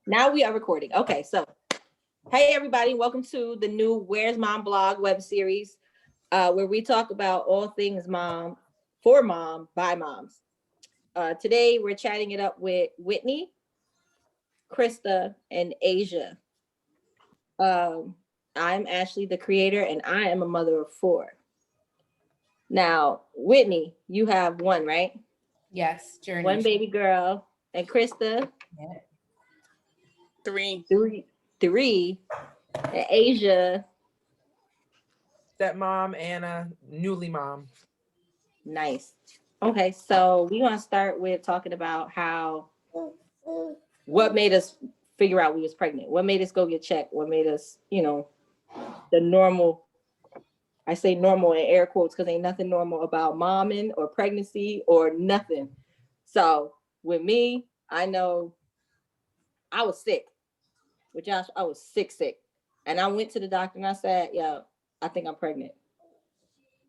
Now we are recording. Okay, so hey everybody, welcome to the new Where's Mom blog web series, where we talk about all things mom, for mom, by moms. Today we're chatting it up with Whitney, Krista, and Asia. I'm Ashley, the creator, and I am a mother of four. Now, Whitney, you have one, right? Yes, Journey. One baby girl. And Krista? Yeah. Three. And Asia? Stepmom and a newly mom. Nice. Okay, so we're gonna start with talking about what made us figure out we was pregnant. What made us go get checked? What made us, the normal. I say normal in air quotes because ain't nothing normal about momming or pregnancy or nothing. So with me, I know I was sick. With Josh, I was sick. And I went to the doctor and I said, "Yo, I think I'm pregnant."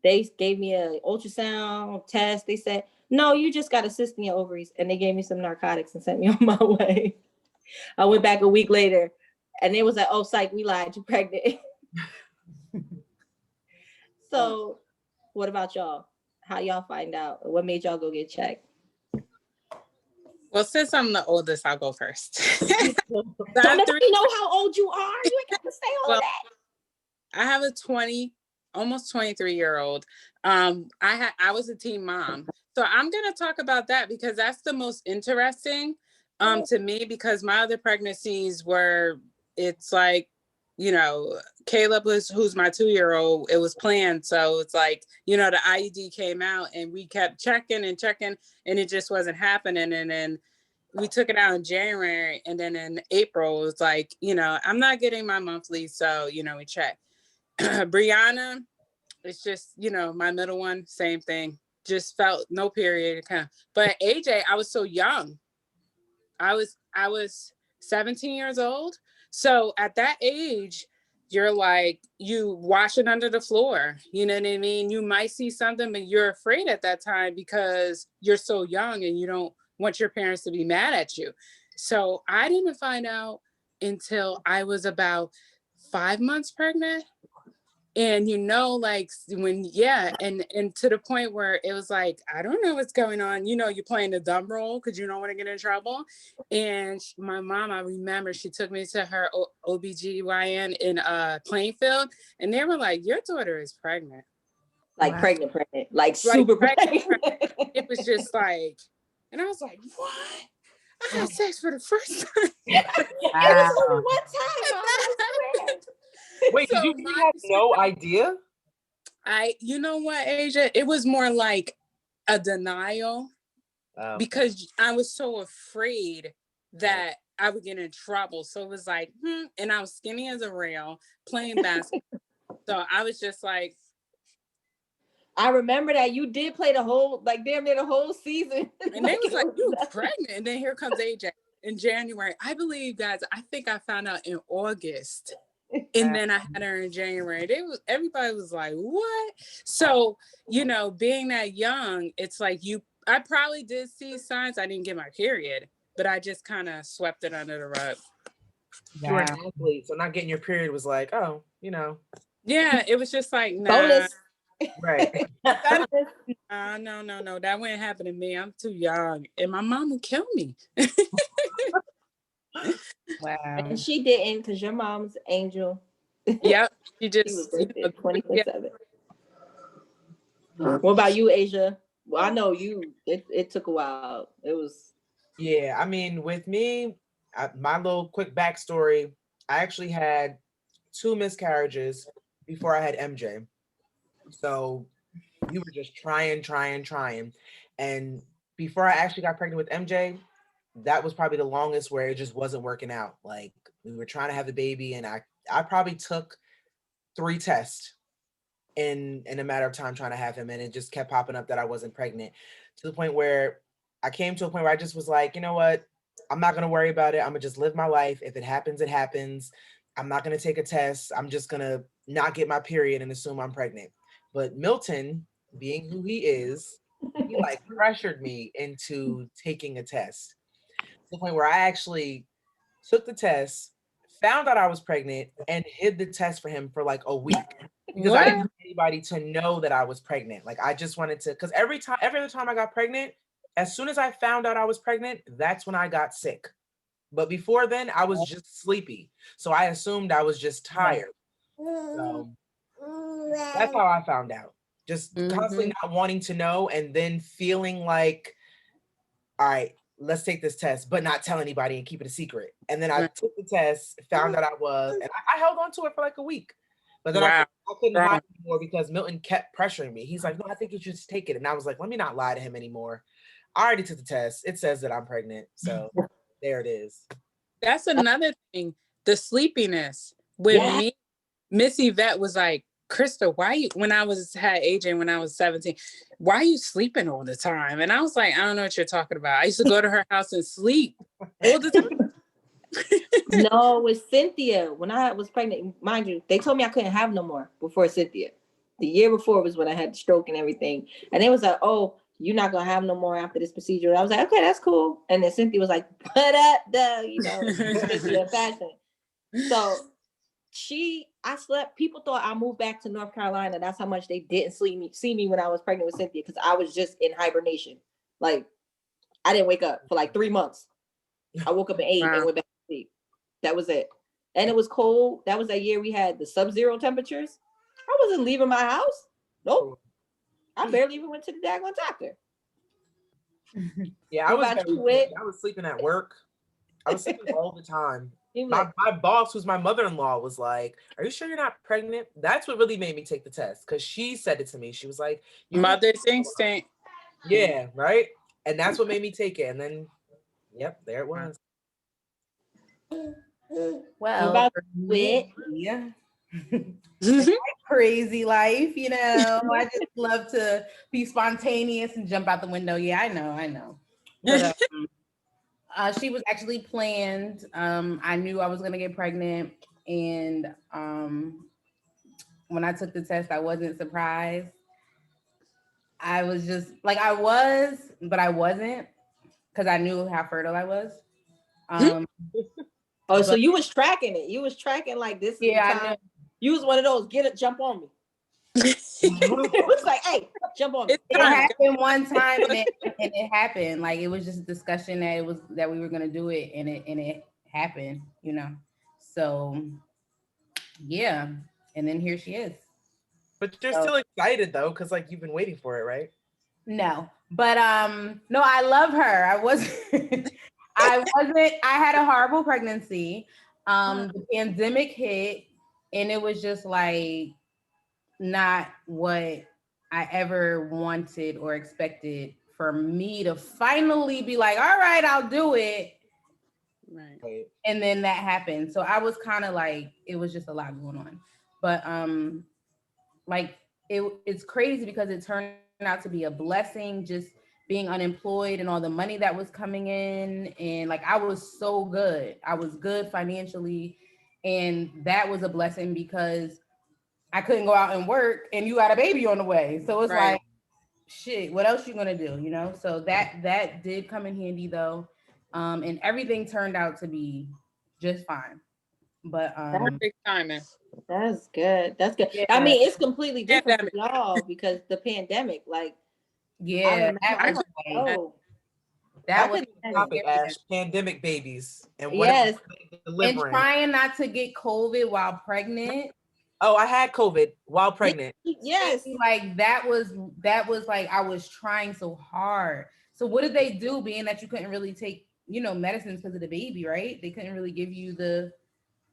They gave me an ultrasound test. They said, "No, you just got a cyst in your ovaries." And they gave me some narcotics and sent me on my way. I went back a week later and they was like, "Oh, psych, we lied, you pregnant." So what about y'all? How y'all find out? What made y'all go get checked? Well, since I'm the oldest, I'll go first. Don't nobody know how old you are. You ain't got to say all that. I have a almost 23-year-old. I was a teen mom. So I'm gonna talk about that because that's the most interesting to me, because my other pregnancies it's like, Caleb who's my 2-year-old, it was planned. So it's like, the IUD came out and we kept checking and it just wasn't happening. And then we took it out in January, and then in April, it was like, I'm not getting my monthly. So, we checked. Brianna, it's just, my middle one, same thing. Just felt no period. But AJ, I was so young. I was 17 years old. So at that age, you're like, you wash it under the floor. You know what I mean? You might see something, but you're afraid at that time because you're so young and you don't want your parents to be mad at you. So I didn't find out until I was about 5 months pregnant. And like when, and to the point where it was like, I don't know what's going on. You're playing the dumb role because you don't want to get in trouble. And my mom, I remember she took me to her OBGYN in Plainfield, and they were like, your daughter is pregnant. Like, wow. pregnant, like super pregnant. It was just like, and I was like, what? I had sex for the first time. It was only one time. Wait, so did you have no idea? You know what, Asia? It was more like a denial because I was so afraid that I would get in trouble. So it was like, and I was skinny as a rail playing basketball. So I was just like, I remember that you did play the whole, like damn near the whole season. And they was like, you pregnant. And then here comes AJ in January. I believe, guys, I think I found out in August. And then I had her in January. Everybody was like, what? So, being that young, it's like I probably did see signs. I didn't get my period, but I just kind of swept it under the rug. You're an athlete, so not getting your period was like, oh, Yeah, it was just like, nah. Bonus. Right. No, that wouldn't happen to me. I'm too young. And my mom would kill me. Wow. And she didn't, because your mom's angel. Yep. She just 24/7. What about you, Asia? Well, I know you, it took a while. It was. Yeah, I mean, with me, my little quick backstory, I actually had 2 miscarriages before I had MJ. So we were just trying. And before I actually got pregnant with MJ, that was probably the longest where it just wasn't working out. Like, we were trying to have the baby, and I probably took 3 tests in a matter of time trying to have him, and it just kept popping up that I wasn't pregnant, to the point where I came to a point where I just was like, you know what? I'm not going to worry about it. I'm going to just live my life. If it happens, it happens. I'm not going to take a test. I'm just going to not get my period and assume I'm pregnant. But Milton, being who he is, he pressured me into taking a test, to the point where I actually took the test, found out I was pregnant, and hid the test for him for like a week because I didn't What? want anybody to know that I was pregnant. Like I just wanted to, because every other time I got pregnant, as soon as I found out I was pregnant, that's when I got sick. But before then, I was just sleepy. So I assumed I was just tired. So that's how I found out. Just constantly not wanting to know and then feeling like, all right, let's take this test, but not tell anybody and keep it a secret. And then I took the test, found out I was, and I held on to it for like a week. But then Wow. I couldn't hide anymore because Milton kept pressuring me. He's like, no, I think you should just take it. And I was like, let me not lie to him anymore. I already took the test. It says that I'm pregnant. So there it is. That's another thing. The sleepiness. With Yeah. me, Miss Yvette was like, Krista, why you, when I had AJ when I was 17, why are you sleeping all the time? And I was like, I don't know what you're talking about. I used to go to her house and sleep all the time. No, with Cynthia, when I was pregnant, mind you, they told me I couldn't have no more before Cynthia. The year before was when I had the stroke and everything. And they was like, oh, you're not gonna have no more after this procedure. And I was like, okay, that's cool. And then Cynthia was like, put up the, Cynthia fashion. So I slept. People thought I moved back to North Carolina. That's how much they didn't see me when I was pregnant with Cynthia, because I was just in hibernation. Like I didn't wake up for like 3 months. I woke up at 8 and went back to sleep. That was it. And it was cold. That was that year we had the sub-zero temperatures. I wasn't leaving my house. Nope. I barely even went to the daggone doctor. Yeah, I was sleeping at work. I was sleeping all the time. My boss, who's my mother-in-law, was like, are you sure you're not pregnant? That's what really made me take the test, because she said it to me. She was like, mother's instinct. Yeah, right? And that's what made me take it. And then, yep, there it was. Well, for me, crazy life, I just love to be spontaneous and jump out the window. Yeah, I know. But she was actually planned. I knew I was gonna get pregnant, and when I took the test, I wasn't surprised. I was just like, I was, but I wasn't, because I knew how fertile I was. So you was tracking it. You was tracking like this is the time. You was one of those, get it, jump on me. It was like, hey, jump on me. It happened one time, and it happened. Like it was just a discussion that we were gonna do it, and it happened. So yeah, and then here she is. But you're still excited though, because like you've been waiting for it, right? No, but no, I love her. I wasn't. I had a horrible pregnancy. The pandemic hit, and it was just like not what I ever wanted or expected, for me to finally be like, all right, I'll do it. Right. And then that happened. So I was kind of like, it was just a lot going on. But like it's crazy because it turned out to be a blessing, just being unemployed and all the money that was coming in. And like I was so good. I was good financially. And that was a blessing because I couldn't go out and work, and you got a baby on the way. So it's like, shit, what else you gonna do? So that did come in handy though. And everything turned out to be just fine. But perfect timing. That's good. That's good. Yeah. I mean, it's completely different for y'all because the pandemic, like, yeah, that was the topic, Ash. Pandemic babies, and yes, and trying not to get COVID while pregnant. Oh, I had COVID while pregnant. Yes. Like that was like, I was trying so hard. So what did they do, being that you couldn't really take, medicines because of the baby, right? They couldn't really give you the.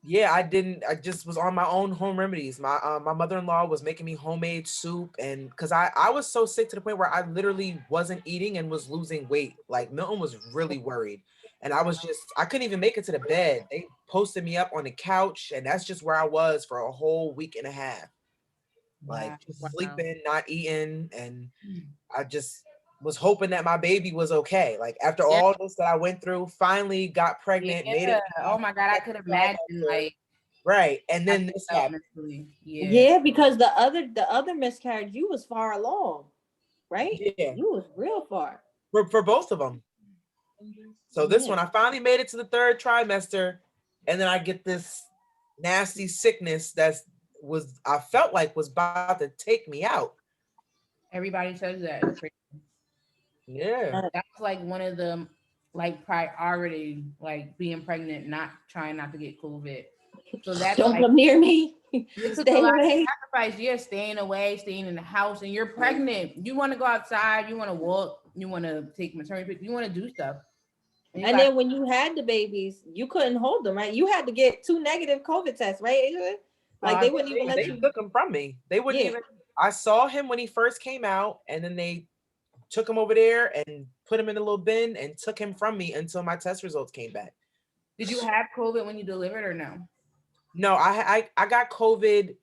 Yeah, I didn't. I just was on my own home remedies. My mother-in-law was making me homemade soup, and because I was so sick to the point where I literally wasn't eating and was losing weight. Like Milton was really worried. And I couldn't even make it to the bed. They posted me up on the couch, and that's just where I was for a whole week and a half. Like just sleeping, not eating. And I just was hoping that my baby was okay. Like after all this that I went through, finally got pregnant, made it. Oh my God, I could imagine like. Right. And then this happened. Yeah, because the other miscarriage, you was far along, right? Yeah. You was real far. For both of them. So this one, I finally made it to the 3rd trimester, and then I get this nasty sickness I felt like was about to take me out. Everybody says that. It's crazy. Yeah. That was like one of the like priority, like being pregnant, trying not to get COVID. So that's Don't like come near me. it took Stay a lot away. of sacrifice. Yeah, staying away, staying in the house, and you're pregnant. You want to go outside, you want to walk, you want to take maternity, you want to do stuff. And then when you had the babies, you couldn't hold them, right? You had to get 2 negative COVID tests, right, Adrian? Like they wouldn't even let you. They took him from me. They wouldn't even. I saw him when he first came out, and then they took him over there and put him in a little bin and took him from me until my test results came back. Did you have COVID when you delivered or no? No, I got COVID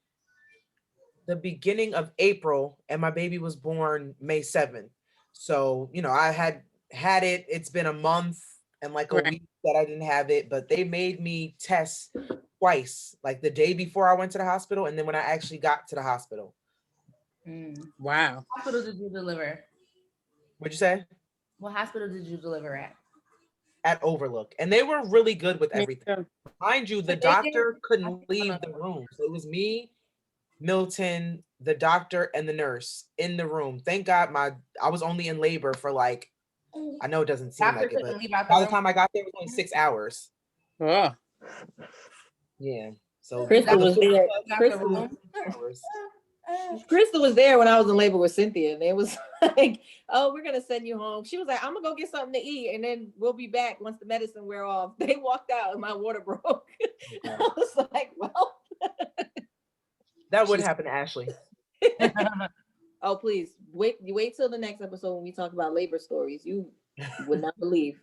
the beginning of April, and my baby was born May 7th. So, I had it. It's been a month and like a week that I didn't have it, but they made me test twice, like the day before I went to the hospital, and then when I actually got to the hospital. Wow. What hospital did you deliver? What'd you say? What hospital did you deliver at? At Overlook. And they were really good with everything. Mind you, the doctor couldn't leave the room. So it was me, Milton, the doctor, and the nurse in the room. Thank God I was only in labor for like, I know it doesn't seem like it, but by the time I got there, it was only 6 hours. Oh. Yeah. So Crystal was there. Crystal was there when I was in labor with Cynthia, and it was like, "Oh, we're gonna send you home." She was like, "I'm gonna go get something to eat, and then we'll be back once the medicine wear off." They walked out, and my water broke. I was like, "Well, that would happen to Ashley." Oh, please wait till the next episode when we talk about labor stories. You would not believe.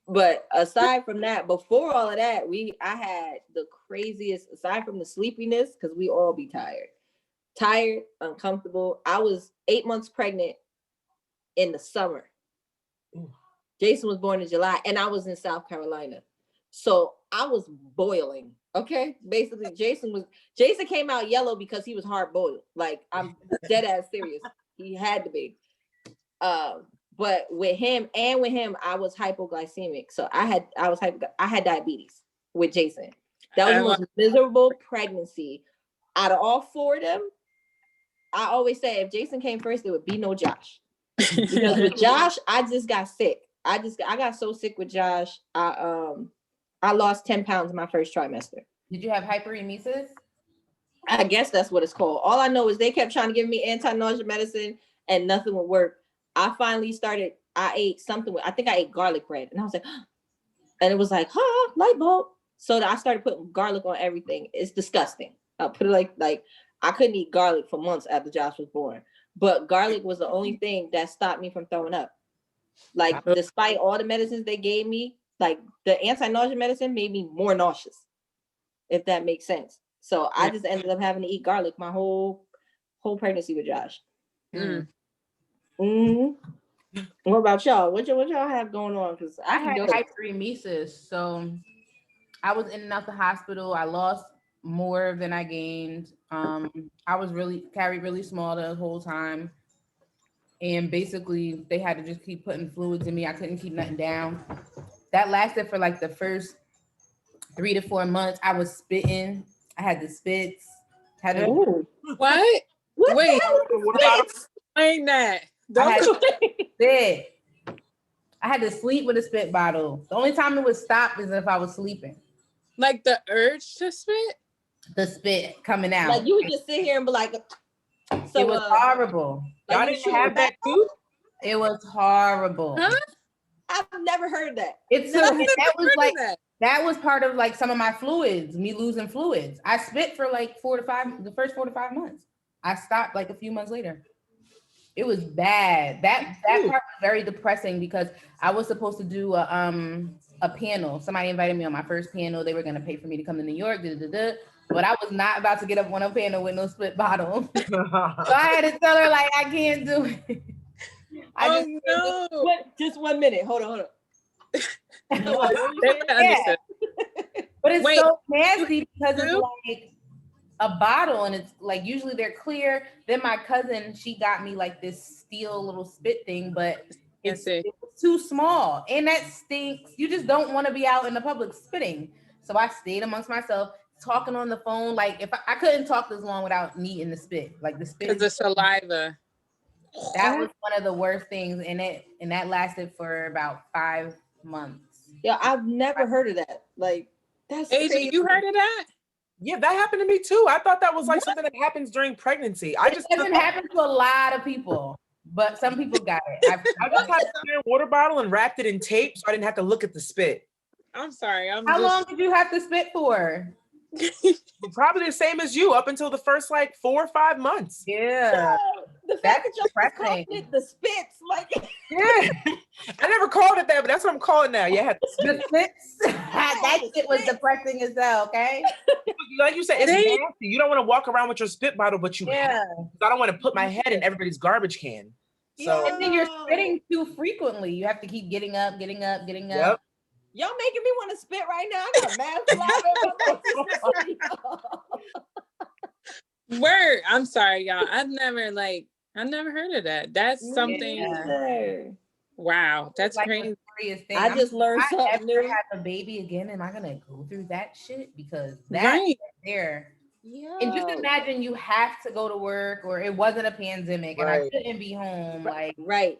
But aside from that, before all of that, I had the craziest. Aside from the sleepiness, because we all be tired, uncomfortable. I was 8 months pregnant in the summer. Jason was born in July, and I was in South Carolina. So I was boiling. Okay. Basically, Jason came out yellow because he was hard boiled. Like, I'm dead ass serious. He had to be. But with him, I was hypoglycemic. So I had diabetes with Jason. That was the most miserable pregnancy. Out of all 4 of them, I always say if Jason came first, there would be no Josh. Because with Josh, I just got sick. I got so sick with Josh. I lost 10 pounds in my first trimester. Did you have hyperemesis? I guess that's what it's called. All I know is they kept trying to give me anti-nausea medicine and nothing would work. I finally started, I ate something I think I ate garlic bread, and I was like, and it was like, light bulb. So I started putting garlic on everything. It's disgusting. I'll put it like I couldn't eat garlic for months after Josh was born. But garlic was the only thing that stopped me from throwing up. Like, despite all the medicines they gave me, like the anti-nausea medicine made me more nauseous, if that makes sense. So I just ended up having to eat garlic my whole pregnancy with Josh. What about y'all? What y'all have going on? Because I had hyperemesis. So I was in and out the hospital. I lost more than I gained. I was carried really small the whole time. And basically they had to just keep putting fluids in me. I couldn't keep nothing down. That lasted for like the first 3 to 4 months. I was spitting. I had the spits. What? Wait, explain that. I had to sleep with a spit bottle. The only time it would stop is if I was sleeping. Like the urge to spit? The spit coming out. Like you would just sit here and be like, so it was horrible. Y'all didn't have that too? It was horrible. Huh? I've never heard that. That was part of like some of my fluids, me losing fluids. I spit for like the first 4 to 5 months. I stopped like a few months later. It was bad. That part was very depressing because I was supposed to do a panel. Somebody invited me on my first panel. They were going to pay for me to come to New York, but I was not about to get up on a panel with no spit bottle. So I had to tell her like, I can't do it. Just 1 minute. Hold on. Yeah. But it's so nasty because it's like a bottle and it's like usually they're clear. Then my cousin, she got me like this steel little spit thing, but it was too small, and that stinks. You just don't want to be out in the public spitting. So I stayed amongst myself, talking on the phone. Like if I couldn't talk this long without needing the spit. Like the spit. Because the saliva. That was one of the worst things, and that lasted for about 5 months. Yeah, I've never heard of that. Like that's crazy. AJ, you heard of that? Yeah, that happened to me too. I thought that was like something that happens during pregnancy. I just It doesn't happen to a lot of people, but some people got it. I just had a clear water bottle and wrapped it in tape so I didn't have to look at the spit. I'm sorry. How long did you have to spit for? Probably the same as you, up until the first like 4 or 5 months. Yeah. The fact That's that y'all depressing. called it the spits, like Yeah. I never called it that, but that's what I'm calling now. Yeah, The spits. That shit was depressing as hell, okay? like you said, it's nasty. You don't want to walk around with your spit bottle, but you have to. I don't want to put my head in everybody's garbage can. So And then you're spitting too frequently. You have to keep getting up. Yep. y'all making me want to spit right now. I got mad saliva in my mouth. Word. I'm sorry, y'all. I've never heard of that. That's something. Yeah. Wow, that's like crazy. the scariest thing. I just learned If I something ever new. have a baby again, am I gonna go through that shit? Because that Right. there. Yeah. And just imagine you have to go to work, or it wasn't a pandemic, and I couldn't be home. Like, Right.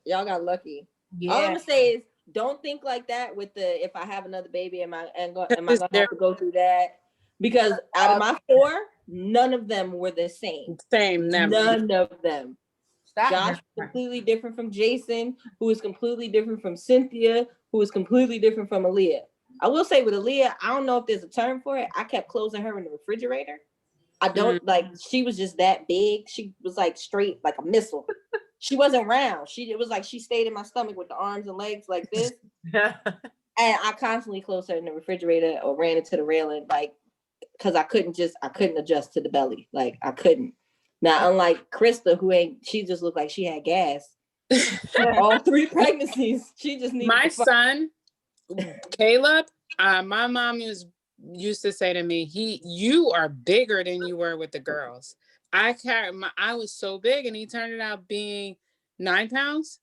Y'all got lucky. yeah. All I'm gonna say is don't think like that with the if I have another baby, am I gonna have to go through that? Because out of my 4, none of them were the same. Same, never. None of them. Stop. Josh was completely different from Jason, who is completely different from Cynthia, who is completely different from Aaliyah. I will say with Aaliyah, I don't know if there's a term for it. I kept closing her in the refrigerator. I don't like, she was just that big. She was like straight, like a missile. She wasn't round. It was like she stayed in my stomach with the arms and legs like this. And I constantly closed her in the refrigerator or ran into the railing, like, because I couldn't adjust to the belly. Like I couldn't. Now, unlike Krista, she just looked like she had gas. All 3 pregnancies, she just needed My son, Caleb, my mom used to say to me, you are bigger than you were with the girls. I was so big, and he turned out being 9 pounds.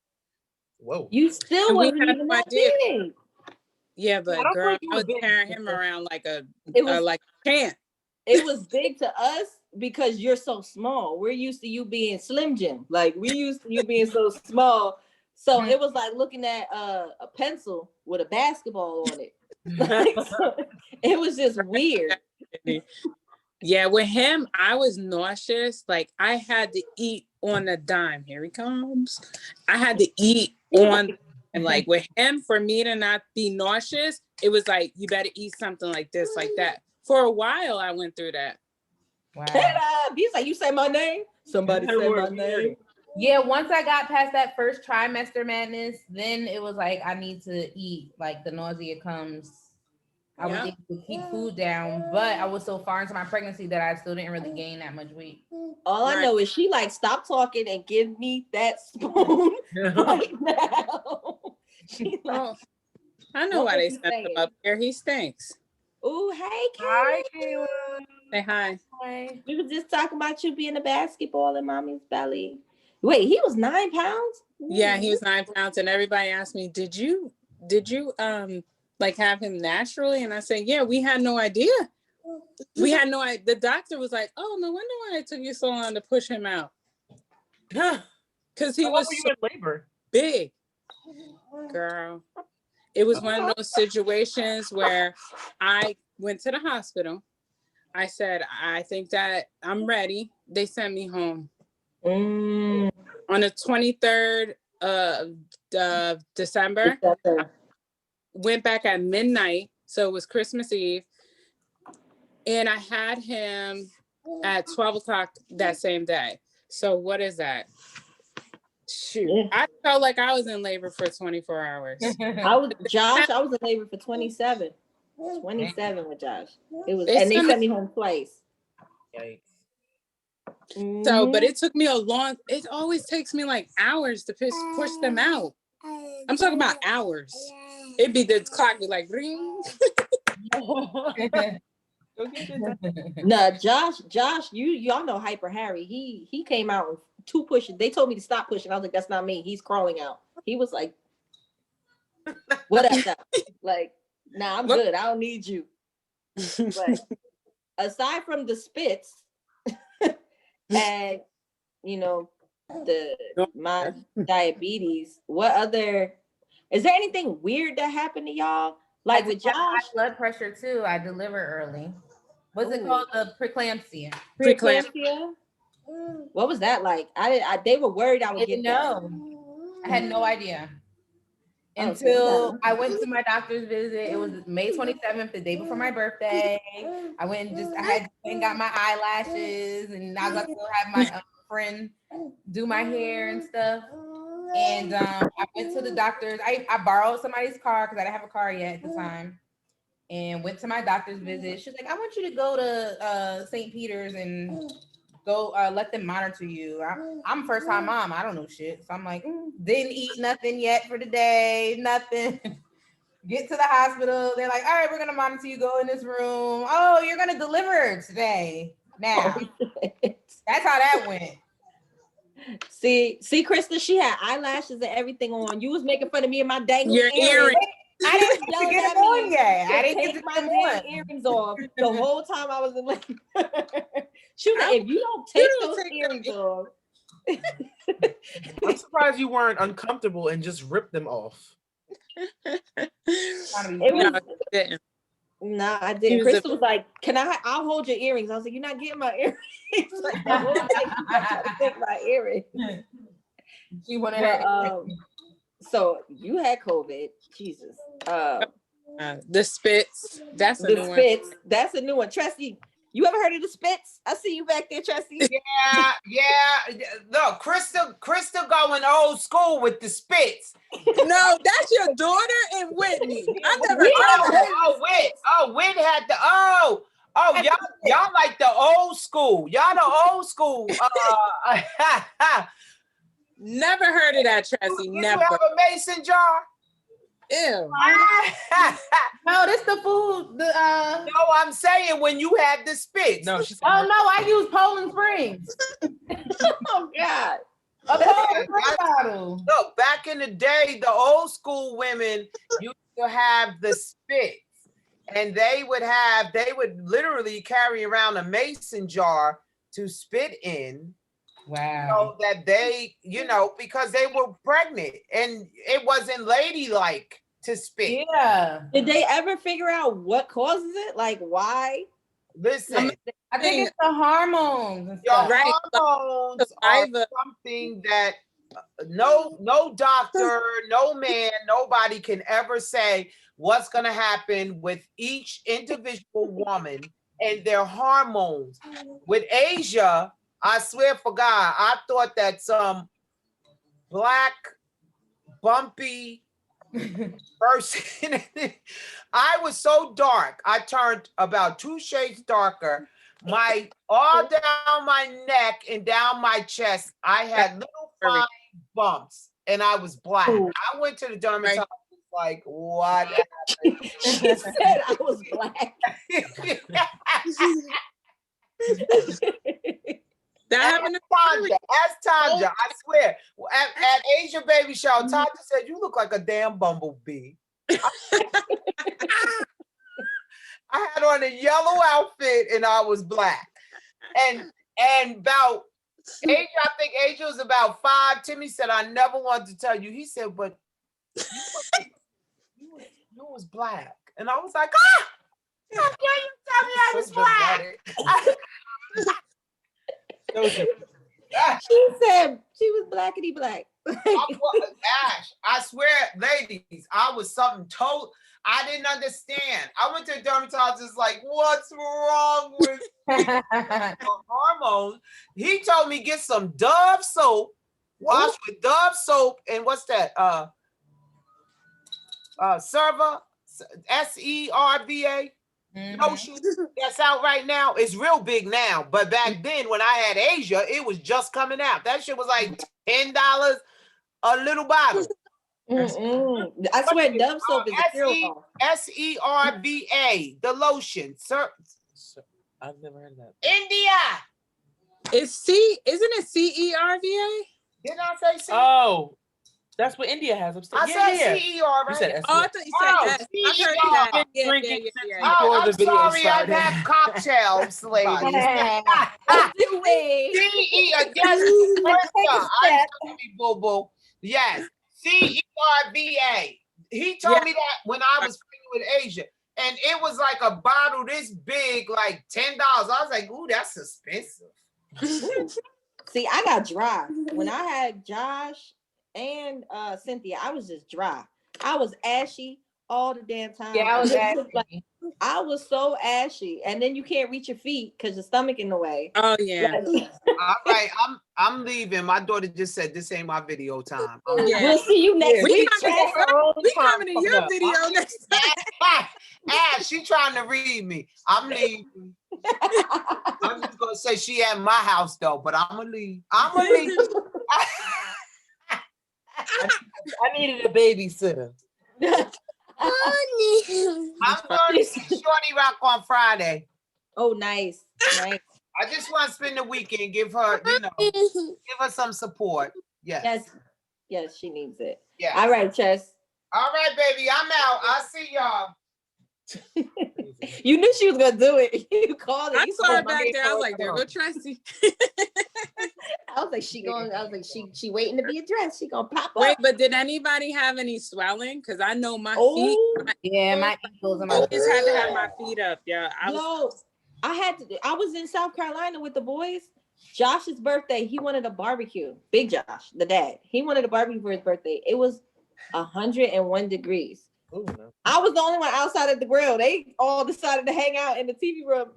Whoa. You still wasn't even that big. Yeah, but girl, I was carrying him around like a champ. It was big to us because you're so small. We're used to you being Slim Jim. Like we used to you being so small. So it was like looking at a pencil with a basketball on it. So it was just weird. Yeah, with him, I was nauseous. Like I had to eat on a dime. Here he comes. I had to eat on, and like with him, for me to not be nauseous, it was like, you better eat something like this, like that. For a while, I went through that. Wow. He's like, you say my name? Somebody say my name. Yeah, once I got past that first trimester madness, then it was like, I need to eat. Like the nausea comes. I was able to keep food down, but I was so far into my pregnancy that I still didn't really gain that much weight. All I know is she like, stop talking and give me that spoon right now. She like, I know why they sent him up here. He stinks. Oh, hey, Hi, Kayla. Say hi. Hi. We were just talking about you being a basketball in mommy's belly. Wait, he was 9 pounds? Yeah, he was 9 pounds, and everybody asked me, did you like have him naturally? And I said, yeah, we had no idea. We had no idea. The doctor was like, oh, no wonder why it took you so long to push him out. Because he was so in labor. big. Girl. It was one of those situations where I went to the hospital. I said, I think that I'm ready. They sent me home. On the 23rd of December. I went back at midnight. So it was Christmas Eve. And I had him at 12 o'clock that same day. So what is that? Shoot. Yeah. I felt like I was in labor for 24 hours. I was in labor for 27. 27 with Josh. It was, and they sent me home twice. Yikes. So, but it took me it always takes me like hours to push them out. I'm talking about hours. It'd be the clock be like ring. No, Josh, y'all know Hyper Harry. He came out with 2 pushes. They told me to stop pushing. I was like, that's not me. He's crawling out. He was like What up, though? Like, nah, I'm good. I don't need you. But aside from the spits and my diabetes, what other is there anything weird that happened to y'all? Like with Josh? High blood pressure too. I delivered early. What's it called? The preeclampsia. Preeclampsia? What was that like? They were worried I would get that. I had no idea. Until I went to my doctor's visit. It was May 27th, the day before my birthday. I went and got my eyelashes, and I was about to go have my friend do my hair and stuff. And I went to the doctor's. I borrowed somebody's car because I didn't have a car yet at the time. And went to my doctor's visit. She's like, I want you to go to St. Peter's and go let them monitor you. I'm first time mom. I don't know shit. So I'm like, didn't eat nothing yet for the day, nothing. Get to the hospital. They're like, all right, we're going to monitor you. Go in this room. Oh, you're going to deliver today. Now, that's how that went. See, Krista, she had eyelashes and everything on. You was making fun of me and my dangling earrings. I didn't get to get them on yet. I didn't get to my damn earrings off the whole time I was in labor. She was like, if you don't take those earrings off. I'm surprised you weren't uncomfortable and just ripped them off. Nah, I didn't. Krista was like, I'll hold your earrings. I was like, you're not getting my earrings. Like, the whole time you take my earrings. She wanted so you had COVID. Jesus. The spits. That's a new one. That's a new one. Tressie, you ever heard of the spits? I see you back there, Tressie. Yeah. Look, Crystal going old school with the spits. No, that's your daughter and Whitney. I never heard Whit had the y'all like the old school. Y'all the old school. Never heard of that, Tressie. Never. You have a mason jar? Ew. No, this the food. No, I'm saying when you had the spits. No, she's. Oh no, I use Poland Springs. Oh God. A Poland Springs bottle. Look, back in the day, the old school women used to have the spits. And they would literally carry around a mason jar to spit in. Wow. So that they, because they were pregnant and it wasn't ladylike to spit. Yeah. Did they ever figure out what causes it? Like why? Listen, I think it's the hormones and your stuff. hormones are something that no doctor, no man, nobody can ever say what's going to happen with each individual woman and their hormones. With Asia, I swear for God, I thought that some black, bumpy person, I was so dark. I turned about 2 shades darker. All down my neck and down my chest, I had little fine bumps and I was black. I went to the dermatologist like, what happened? She said I was black. That happened to Tanja. Ask Tanja. I swear. At Asia Baby Shower, Tanja said, you look like a damn bumblebee. I had on a yellow outfit and I was black. And about Asia, I think Asia was about 5. Timmy said, I never wanted to tell you. He said, but you was black. And I was like, how dare you tell me I was black? She said she was blackity black. Ash, I swear, ladies, I was something total. I didn't understand. I went to a dermatologist like, what's wrong with hormones? He told me get some Dove soap, wash with Dove soap, and what's that? Serva, SERVA. Lotion that's out right now. It's real big now, but back then when I had Asia, it was just coming out. That shit was like $10 a little bottle. I swear Dove soap is a hero. SERVA, the lotion. I've never heard of that. India. Isn't it CERVA? Didn't I say so? Oh, That's what India has upstairs. I said CER, You right? said S. Oh, I thought you said Oh, S. I've heard CER. that. Yeah, Drinking yeah. Oh, before I'm the video sorry, I've started. had cocktails, ladies. Wait. CER, yes, Krista, I'm sorry, boo-boo. Yes, CERVA. He told Yeah. me that when I was pregnant with Asia. And it was like a bottle this big, like $10. I was like, ooh, that's expensive. Ooh. See, I got dry. When I had Josh and Cynthia, I was just dry. I was ashy all the damn time. Yeah, I was Like, I was so ashy. And then you can't reach your feet because your stomach in the way. Oh yeah. Like, All right, I'm leaving. My daughter just said this ain't my video time. Yeah. we'll see you next We week. coming to your video next time. She trying to read me. I'm leaving. I'm just gonna say she at my house though, but I'm gonna leave. I needed a babysitter. I'm going to see Shorty Rock on Friday. Oh, nice. Nice. I just want to spend the weekend, give her, give her some support. Yes. Yes, she needs it. Yeah. All right, Chess. All right, baby. I'm out. I'll see y'all. You knew she was gonna do it. You called it. I You saw her said, back there. I was like, there go Tracy. I was like, she waiting to be addressed. She gonna pop Wait, up. but did anybody have any swelling? Because I know my feet. Yeah, my ankles and I my just had to have my feet up. Yeah. I was in South Carolina with the boys. Josh's birthday, he wanted a barbecue. Big Josh, the dad. He wanted a barbecue for his birthday. It was 101 degrees. Ooh, no. I was the only one outside of the grill. They all decided to hang out in the TV room.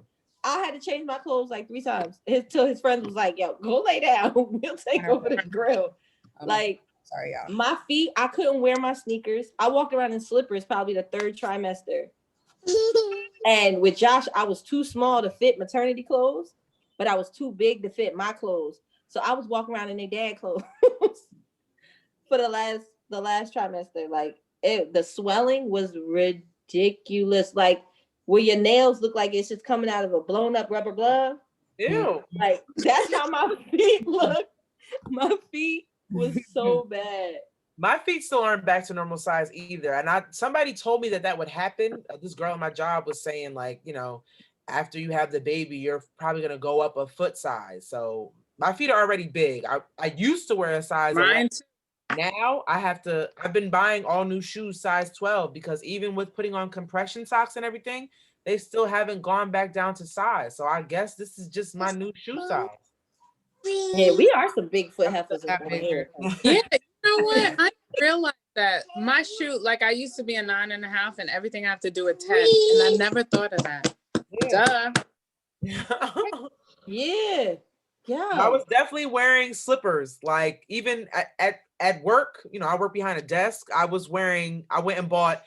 I had to change my clothes like 3 times till his friends was like, yo, go lay down. We'll take over the grill. Like, sorry, y'all. my feet, I couldn't wear my sneakers. I walked around in slippers probably the 3rd trimester. And with Josh, I was too small to fit maternity clothes, but I was too big to fit my clothes. So I was walking around in their dad clothes for the last trimester. Like, the swelling was ridiculous. Like, where your nails look like it's just coming out of a blown up rubber glove. Ew. Like, that's how my feet look. My feet was so bad. My feet still aren't back to normal size either. And somebody told me that would happen. This girl at my job was saying, like, after you have the baby, you're probably going to go up a foot size. So my feet are already big. I used to wear a size 11. Now I've been buying all new shoes size 12 because even with putting on compression socks and everything, they still haven't gone back down to size. So I guess this is just my new shoe size. Yeah, we are some big foot heifers over here. Yeah, you know what? I realized that my shoe, like I used to be a 9.5 and everything I have to do a 10. And I never thought of that. Yeah. Duh. Yeah. I was definitely wearing slippers. Like even at work, I work behind a desk. I went and bought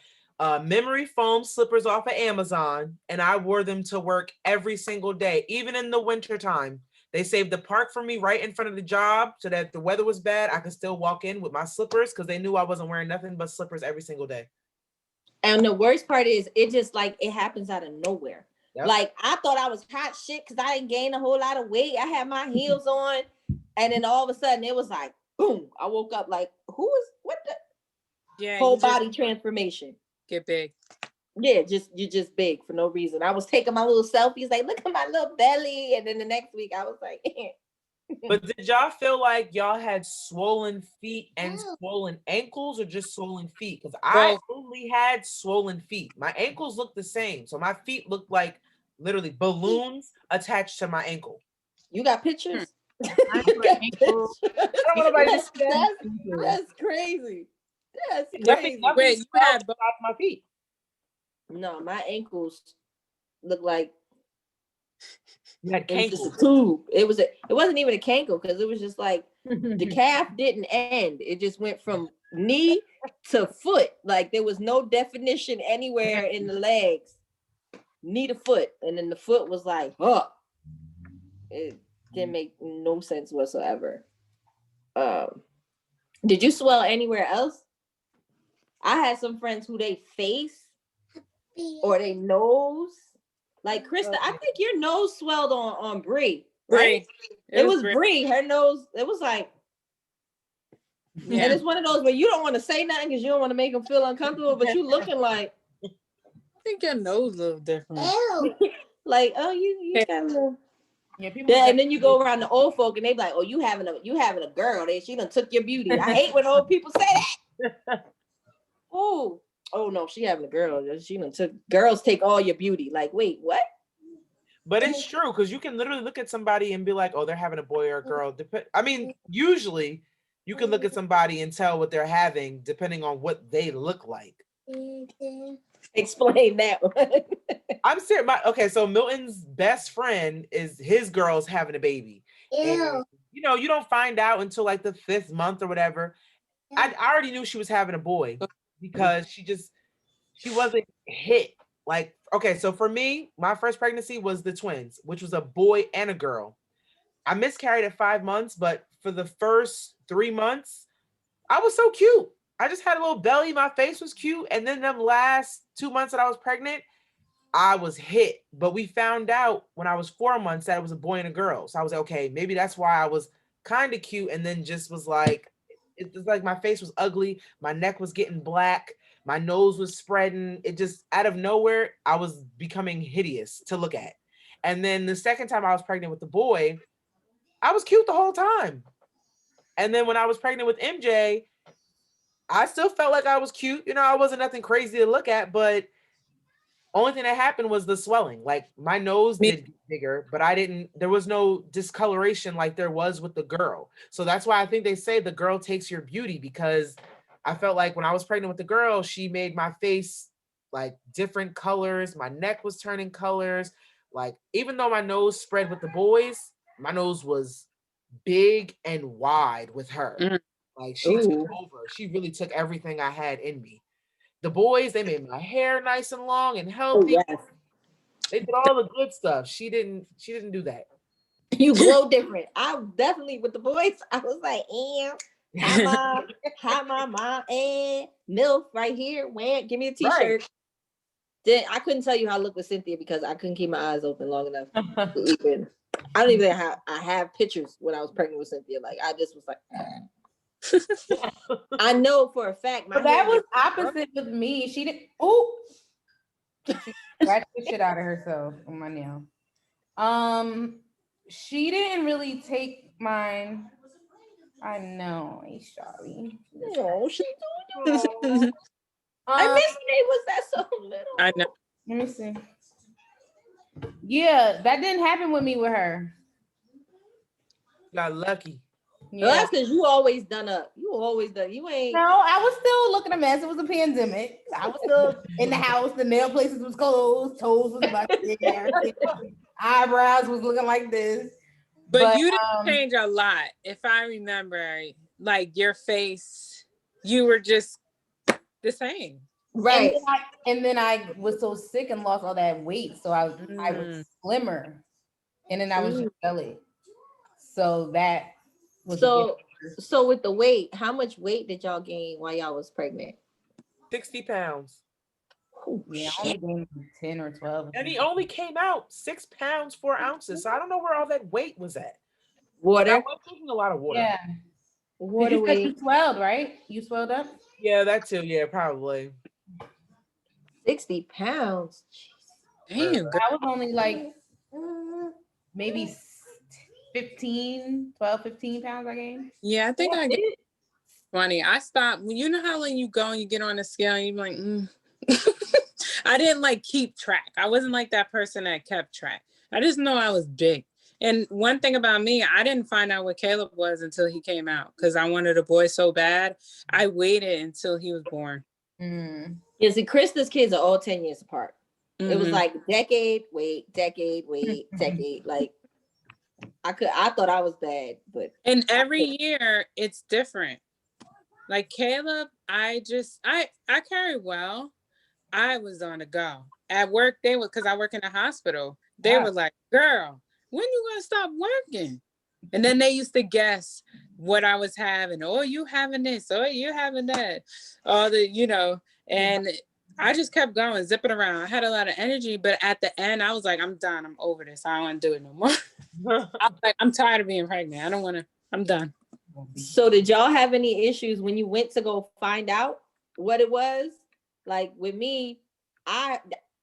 memory foam slippers off of Amazon, and I wore them to work every single day, even in the winter time. They saved the park for me right in front of the job so that if the weather was bad, I could still walk in with my slippers because they knew I wasn't wearing nothing but slippers every single day. And the worst part is it just like it happens out of nowhere. Yep. Like I thought I was hot shit because I didn't gain a whole lot of weight. I had my heels on, and then all of a sudden it was like boom. I woke up like, what the whole body transformation. Get big. Yeah, you're just big for no reason. I was taking my little selfies, like, look at my little belly. And then the next week I was like, But did y'all feel like y'all had swollen feet and swollen ankles or just swollen feet? Because I only had swollen feet. My ankles looked the same. So my feet looked like literally balloons attached to my ankle. You got pictures? I don't want nobody to see that. That's crazy. That's crazy. Wait, you had both my feet. No, my ankles look like you had it was just a tube. It wasn't even a cankle because it was just like the calf didn't end. It just went from knee to foot. Like there was no definition anywhere in the legs. Knee to foot. And then the foot was like, it didn't make no sense whatsoever. Did you swell anywhere else? I had some friends who they face or they nose, like Krista. I think your nose swelled on Bree, right? It was Bree. Her nose. It was like Yeah. And it's one of those where you don't want to say nothing because you don't want to make them feel uncomfortable, but you looking like, I think your nose a little different. like, oh, you got a little. Yeah, people. Yeah, and then you go around the old folk and they be like, oh, you having a girl. She done took your beauty. I hate when old people say that. Oh no, she having a girl. She done took, girls take all your beauty. Like, wait, what? But it's true, because you can literally look at somebody and be like, oh, they're having a boy or a girl. I mean, usually you can look at somebody and tell what they're having depending on what they look like. Explain that one. I'm serious. Okay, so Milton's best friend is his girl's having a baby. And, you know, you don't find out until like the 5th month or whatever. I already knew she was having a boy because she wasn't hit. Like, okay, so for me, my first pregnancy was the twins, which was a boy and a girl. I miscarried at 5 months, but for the first 3 months, I was so cute. I just had a little belly. My face was cute. And then them last 2 months that I was pregnant, I was hit. But we found out when I was 4 months that it was a boy and a girl. So I was like, okay, maybe that's why I was kind of cute. And then just was like, it was like my face was ugly. My neck was getting black. My nose was spreading. It just, out of nowhere, I was becoming hideous to look at. And then the second time I was pregnant with the boy, I was cute the whole time. And then when I was pregnant with MJ, I still felt like I was cute. You know, I wasn't nothing crazy to look at, but only thing that happened was the swelling. Like my nose did get bigger, but there was no discoloration like there was with the girl. So that's why I think they say the girl takes your beauty, because I felt like when I was pregnant with the girl, she made my face like different colors. My neck was turning colors. Like, even though my nose spread with the boys, my nose was big and wide with her. Like, she took over. She really took everything I had in me. The boys, they made my hair nice and long and healthy. Oh, yes. They did all the good stuff. She didn't do that. You glow different. I definitely, with the boys, I was like, hi mom, and MILF right here. When give me a t-shirt. Right. Then I couldn't tell you how I looked with Cynthia because I couldn't keep my eyes open long enough to even. I don't even have pictures when I was pregnant with Cynthia. Like, I just was like, I know for a fact. But that was opposite with me. She didn't. Oh, she scratched the shit out of herself on my nail. She didn't really take mine. I know. I'm sorry. No, she don't. I miss me. Was that so little? I know. Let me see. Yeah, that didn't happen with me with her. Got lucky. Yeah. Well, that's because you always done up. You always done. You ain't. No, I was still looking a mess. It was a pandemic. I was still in the house. The nail places was closed. Toes was like there. Eyebrows was looking like this. But you didn't change a lot. If I remember, like your face, you were just the same. Right. And then I was so sick and lost all that weight. So I was slimmer. And then I was just belly. So that was so with the weight, how much weight did y'all gain while y'all was pregnant? 60 pounds. Oh, yeah, I only gained 10 or 12. And he only came out 6 pounds 4 ounces. So I don't know where all that weight was at. Water. I was drinking a lot of water. Yeah. Water weight. You swelled, right? You swelled up? Yeah, that too. Yeah, probably. 60 pounds. Damn. I was only like maybe 15 pounds I gained. Yeah, I think I get funny. I stopped. You know how when you go and you get on the scale and you're like, I didn't like keep track. I wasn't like that person that kept track. I just know I was big. And one thing about me, I didn't find out what Caleb was until he came out because I wanted a boy so bad. I waited until he was born. Yeah, see, Krista's kids are all 10 years apart. It was like decade, wait. Like I thought I was bad, but and every year it's different. Like Caleb, I carry well. I was on the go. At work, they were, because I work in a hospital, they were like, girl, when you gonna stop working? And then they used to guess what I was having. Oh, you having this? Oh, you having that? All the, and I just kept going, zipping around. I had a lot of energy, but at the end, I was like, I'm done. I'm over this. I don't want to do it no more. I was like, I'm tired of being pregnant. I don't want to. I'm done. So did y'all have any issues when you went to go find out what it was? Like with me,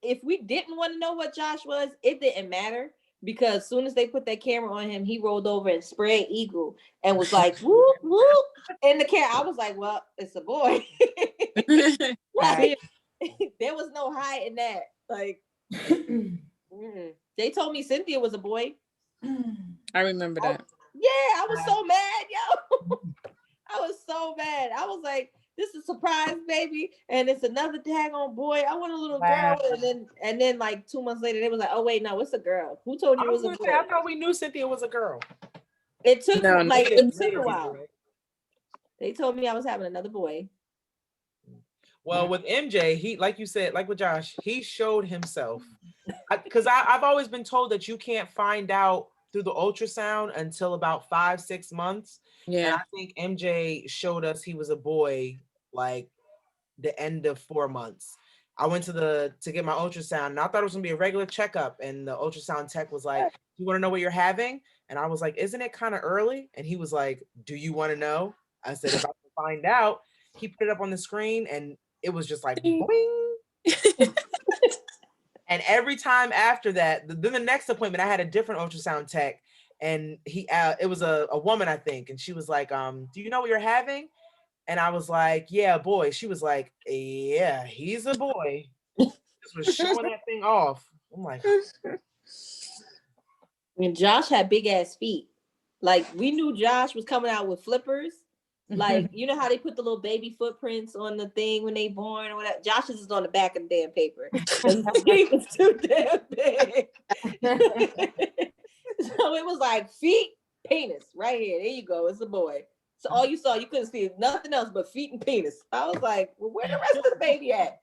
if we didn't want to know what Josh was, it didn't matter because as soon as they put that camera on him, he rolled over and sprayed eagle and was like, whoop, whoop. In the camera, I was like, well, it's a boy. Like, there was no hiding that. Like, they told me Cynthia was a boy. I remember that. I was so mad, yo. I was so mad. I was like, this is a surprise, baby, and it's another daggone boy. I want a little girl, and then like 2 months later, they was like, oh wait, no, it's a girl. Who told you it was a boy? I thought we knew Cynthia was a girl. It took No, it took a while. They told me I was having another boy. Well, with MJ, he, like you said, like with Josh, he showed himself. Because I've always been told that you can't find out through the ultrasound until about 5-6 months. Yeah. And I think MJ showed us he was a boy like the end of 4 months. I went to get my ultrasound and I thought it was gonna be a regular checkup. And the ultrasound tech was like, you want to know what you're having? And I was like, isn't it kind of early? And he was like, do you want to know? I said, if I can find out. He put it up on the screen and it was just like boing. And every time after that, then the next appointment, I had a different ultrasound tech, and it was a woman, I think, and she was like, "Do you know what you're having?" And I was like, "Yeah, boy." She was like, "Yeah, he's a boy." Just was showing that thing off. I'm like, and Josh had big ass feet. Like we knew Josh was coming out with flippers. Like, you know how they put the little baby footprints on the thing when they born or whatever? Josh's is on the back of the damn paper. His feet was too damn big. So it was like feet, penis, right here. There you go. It's a boy. So all you saw, you couldn't see nothing else but feet and penis. I was like, well, where the rest of the baby at?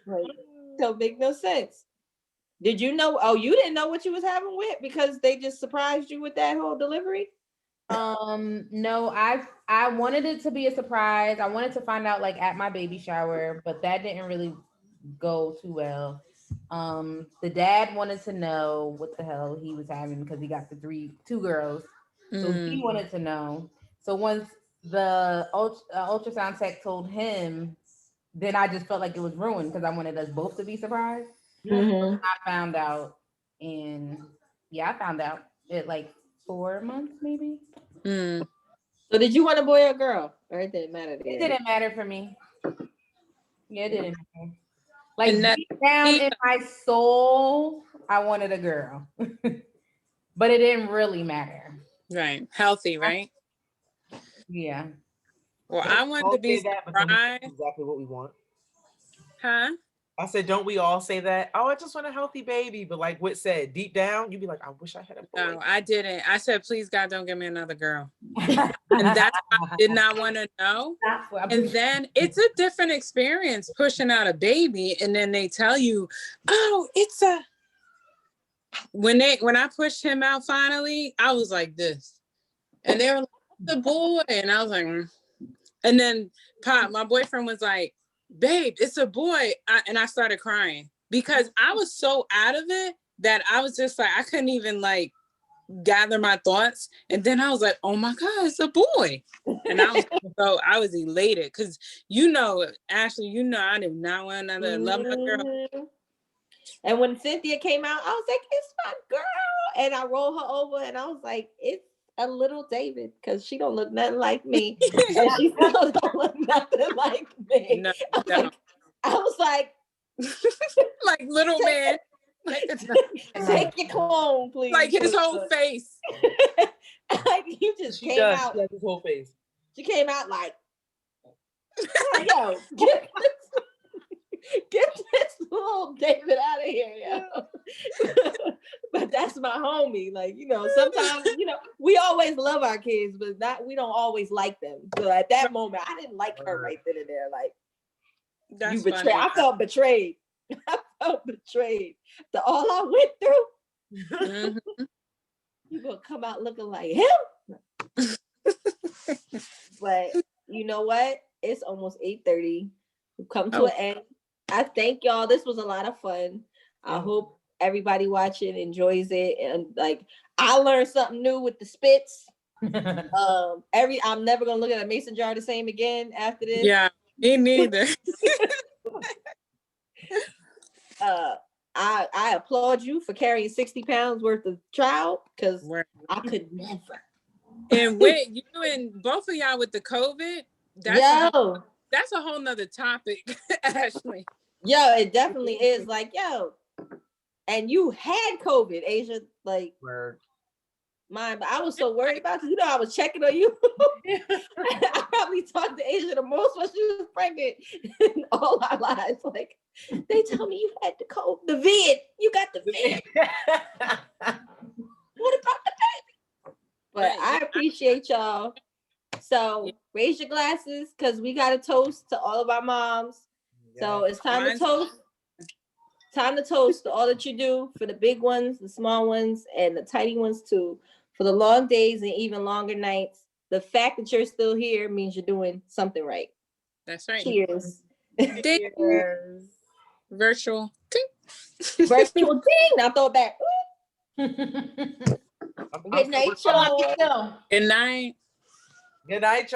Like, don't make no sense. Did you know? Oh, you didn't know what you was having with because they just surprised you with that whole delivery? No, I wanted it to be a surprise. I wanted to find out like at my baby shower, but that didn't really go too well. The dad wanted to know what the hell he was having because he got two girls. So he wanted to know. So once the ultrasound tech told him, then I just felt like it was ruined because I wanted us both to be surprised. Mm-hmm. I found out, and I found out at like 4 months maybe. So did you want a boy or a girl? Or it didn't matter to you? It didn't matter for me. Yeah, it didn't matter. Like deep down in my soul, I wanted a girl. But it didn't really matter. Right. Healthy, right? Yeah. Well, I wanted to be surprised. Exactly what we want. Huh? I said, don't we all say that? Oh, I just want a healthy baby. But like Whit said, deep down, you'd be like, I wish I had a boy. No, I didn't. I said, please, God, don't give me another girl. And that's why I did not want to know. And then it's a different experience pushing out a baby. And then they tell you, oh, it's a... When I pushed him out finally, I was like this. And they were like, the boy. And I was like, And then my boyfriend was like, babe, it's a boy. And I started crying because I was so out of it that I was just like, I couldn't even like gather my thoughts. And then I was like, oh my God, it's a boy. And I was elated because, Ashley, I did not want another love my girl. And when Cynthia came out, I was like, it's my girl. And I rolled her over and I was like, it's a little David because she don't look nothing like me. And she still don't look nothing like me. No, I was like, like little man. Like, take your clone, please. Like his whole face. Like he just came out. She has his whole face. She came out like yo, get this little David out of here, yo. But that's my homie. Like, sometimes, we always love our kids, but we don't always like them. So at that moment, I didn't like her right then and there. Like, that's you betrayed. I felt betrayed. All I went through. Mm-hmm. You gonna come out looking like him? But you know what? It's almost 8:30. We've come to an end. I thank y'all. This was a lot of fun. I hope everybody watching enjoys it. And like, I learned something new with the spits. I'm never gonna look at a mason jar the same again after this. Yeah, me neither. I applaud you for carrying 60 pounds worth of child, because I could never. And with you and both of y'all with the COVID, that's a whole nother topic, Ashley. Yo, it definitely is. Like, yo, and you had COVID, Asia. Like, mine, but I was so worried about you. You know, I was checking on you. I probably talked to Asia the most when she was pregnant in all our lives. Like, they tell me you had the vid. You got the vid. What about the baby? But I appreciate y'all. So raise your glasses, because we got a toast to all of our moms. So it's time to toast. Time to toast to all that you do, for the big ones, the small ones, and the tiny ones too. For the long days and even longer nights. The fact that you're still here means you're doing something right. That's right. Cheers. Cheers. Virtual ding. Virtual ding. Now throw it back. Good night, y'all. Good night. Good night,